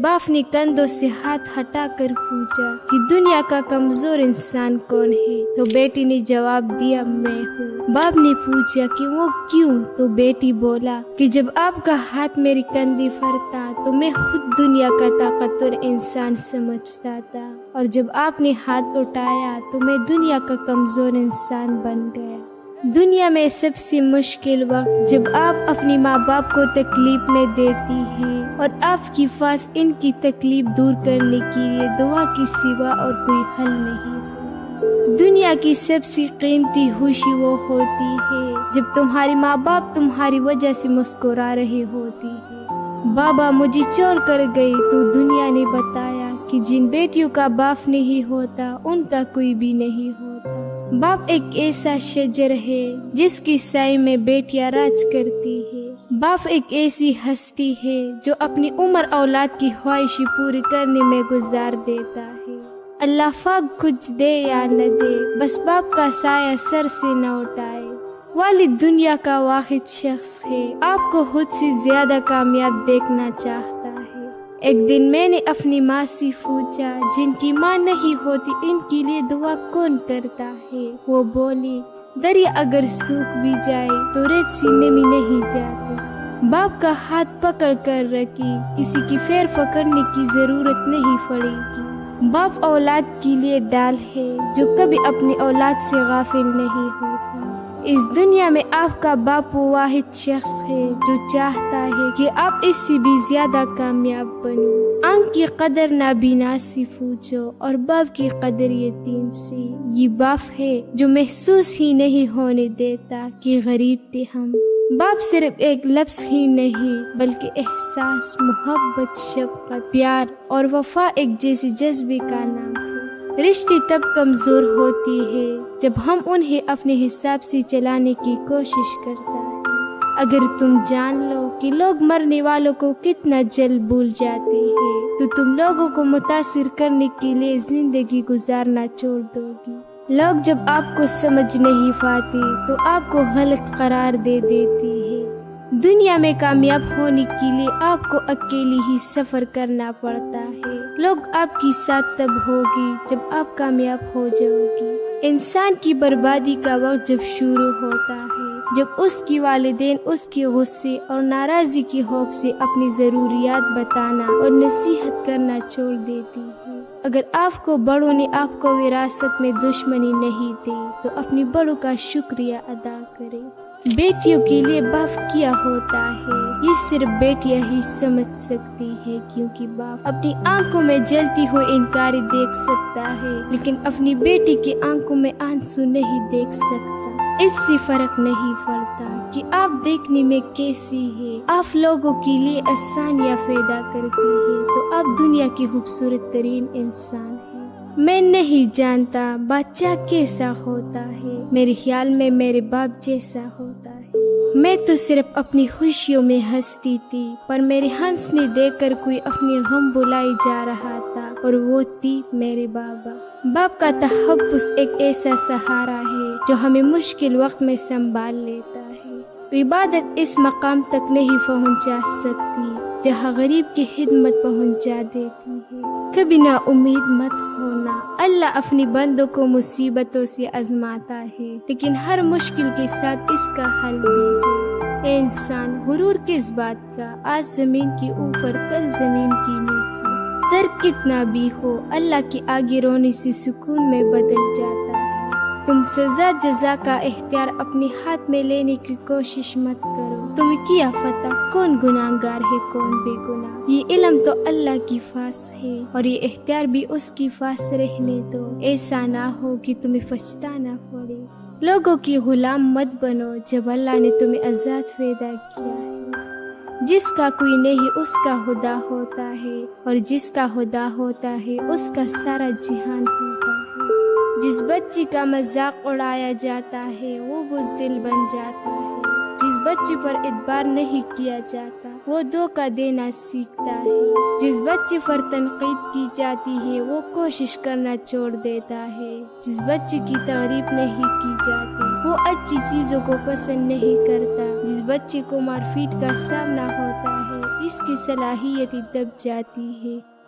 باپ نے کندھوں سے ہاتھ ہٹا کر پوچھا کہ دنیا کا کمزور انسان کون ہے؟ تو بیٹی نے جواب دیا میں ہوں۔ باپ نے پوچھا کہ وہ کیوں؟ تو بیٹی بولا کہ جب آپ کا ہاتھ میری کندھی پر تھا تو میں خود دنیا کا طاقتور انسان سمجھتا تھا، اور جب آپ نے ہاتھ اٹھایا تو میں دنیا کا کمزور انسان بن گیا۔ دنیا میں سب سے مشکل وقت جب آپ اپنی ماں باپ کو تکلیف میں دیتی ہیں اور آپ کے پاس ان کی تکلیف دور کرنے کے لیے دعا کے سوا اور کوئی حل نہیں۔ دنیا کی سب سے قیمتی خوشی وہ ہوتی ہے جب تمہاری ماں باپ تمہاری وجہ سے مسکرا رہے ہوتی ہے۔ بابا مجھے چھوڑ کر گئی تو دنیا نے بتایا کہ جن بیٹیوں کا باپ نہیں ہوتا ان کا کوئی بھی نہیں ہوتا۔ باپ ایک ایسا شجر ہے جس کی سائے میں بیٹیاں راج کرتی ہے۔ باپ ایک ایسی ہستی ہے جو اپنی عمر اولاد کی خواہشیں پوری کرنے میں گزار دیتا ہے۔ اللہ پاک کچھ دے یا نہ دے، بس باپ کا سایہ سر سے نہ اٹھائے۔ والد دنیا کا واحد شخص ہے، آپ کو خود سے زیادہ کامیاب دیکھنا چاہتا ہے۔ ایک دن میں نے اپنی ماں سے پوچھا جن کی ماں نہیں ہوتی ان کے لیے دعا کون کرتا ہے؟ وہ بولی دریا اگر سوکھ بھی جائے تو ریت سے نمی نہیں جاتی۔ باپ کا ہاتھ پکڑ کر رکھی، کسی کی پیر پکڑنے کی ضرورت نہیں پڑے گی۔ باپ اولاد کے لیے ڈال ہے جو کبھی اپنی اولاد سے غافل نہیں ہوتا۔ اس دنیا میں آپ کا باپ وہ واحد شخص ہے جو چاہتا ہے کہ آپ اس سے بھی زیادہ کامیاب بنو۔ آنکھ کی قدر نابینا سے پوچھو اور باپ کی قدر یتیم سے۔ یہ باپ ہے جو محسوس ہی نہیں ہونے دیتا کہ غریب تھے ہم۔ باپ صرف ایک لفظ ہی نہیں بلکہ احساس، محبت، شفقت، پیار اور وفا ایک جیسے جذبے کا نام ہے۔ رشتے تب کمزور ہوتی ہے جب ہم انہیں اپنے حساب سے چلانے کی کوشش کرتا ہے۔ اگر تم جان لو کہ لوگ مرنے والوں کو کتنا جلد بھول جاتے ہیں تو تم لوگوں کو متاثر کرنے کے لیے زندگی گزارنا چھوڑ دو گی۔ لوگ جب آپ کو سمجھ نہیں پاتے تو آپ کو غلط قرار دے دیتی ہے۔ دنیا میں کامیاب ہونے کے لیے آپ کو اکیلی ہی سفر کرنا پڑتا ہے۔ لوگ آپ کی ساتھ تب ہوگی جب آپ کامیاب ہو جاؤ گی۔ انسان کی بربادی کا وقت جب شروع ہوتا ہے جب اس کی والدین اس کے غصے اور ناراضی کے خوف سے اپنی ضروریات بتانا اور نصیحت کرنا چھوڑ دیتی ہے۔ اگر آپ کو بڑوں نے آپ کو وراثت میں دشمنی نہیں دی تو اپنی بڑوں کا شکریہ ادا کرے۔ بیٹیوں کے لیے باپ کیا ہوتا ہے یہ صرف بیٹیاں ہی سمجھ سکتی ہیں، کیونکہ باپ اپنی آنکھوں میں جلتی ہوئی انکاری دیکھ سکتا ہے لیکن اپنی بیٹی کی آنکھوں میں آنسو نہیں دیکھ سکتا۔ اس سے فرق نہیں پڑتا کہ آپ دیکھنے میں کیسی ہے، آپ لوگوں کے لیے آسانیاں پیدا کرتی ہیں تو آپ دنیا کی خوبصورت ترین انسان ہیں۔ میں نہیں جانتا بچہ کیسا ہوتا ہے، میرے خیال میں میرے باپ جیسا ہوتا ہے۔ میں تو صرف اپنی خوشیوں میں ہنستی تھی پر میرے ہنسنے دیکھ کر کوئی اپنی غم بلائی جا رہا تھا اور وہ تھی میرے بابا۔ باپ کا تحفظ ایک ایسا سہارا ہے جو ہمیں مشکل وقت میں سنبھال لیتا ہے۔ عبادت اس مقام تک نہیں پہنچا سکتی جہاں غریب کی خدمت پہنچا دیتی ہے۔ کبھی نا امید مت ہونا، اللہ اپنی بندوں کو مصیبتوں سے آزماتا ہے لیکن ہر مشکل کے ساتھ اس کا حل بھی ہے۔ اے انسان، غرور کس بات کا، آج زمین کے اوپر کل زمین کے نیچے۔ درد کتنا بھی ہو اللہ کے آگے رونے سے سکون میں بدل جاتا ہے۔ تم سزا جزا کا اختیار اپنے ہاتھ میں لینے کی کوشش مت کرو، تمہیں کیا پتہ کون گناہگار ہے کون بے گناہ۔ یہ علم تو اللہ کے پاس ہے اور یہ اختیار بھی اس کے پاس رہنے دو، ایسا نہ ہو کہ تمہیں پچھتانا پڑے۔ لوگوں کی غلام مت بنو جب اللہ نے تمہیں آزاد پیدا کیا ہے۔ جس کا کوئی نہیں اس کا خدا ہوتا ہے اور جس کا خدا ہوتا ہے اس کا سارا جہان ہوتا ہے۔ جس بچے کا مذاق اڑایا جاتا ہے وہ بزدل بن جاتا ہے۔ جس بچے پر اعتبار نہیں کیا جاتا وہ دھوکہ دینا سیکھتا ہے۔ جس بچے پر تنقید کی جاتی ہے وہ کوشش کرنا چھوڑ دیتا ہے۔ جس بچے کی تعریف نہیں کی جاتی وہ اچھی چیزوں کو پسند نہیں کرتا۔ جس بچے کو مار پیٹ کا سامنا ہوتا ہے اس کی صلاحیت دب جاتی ہے۔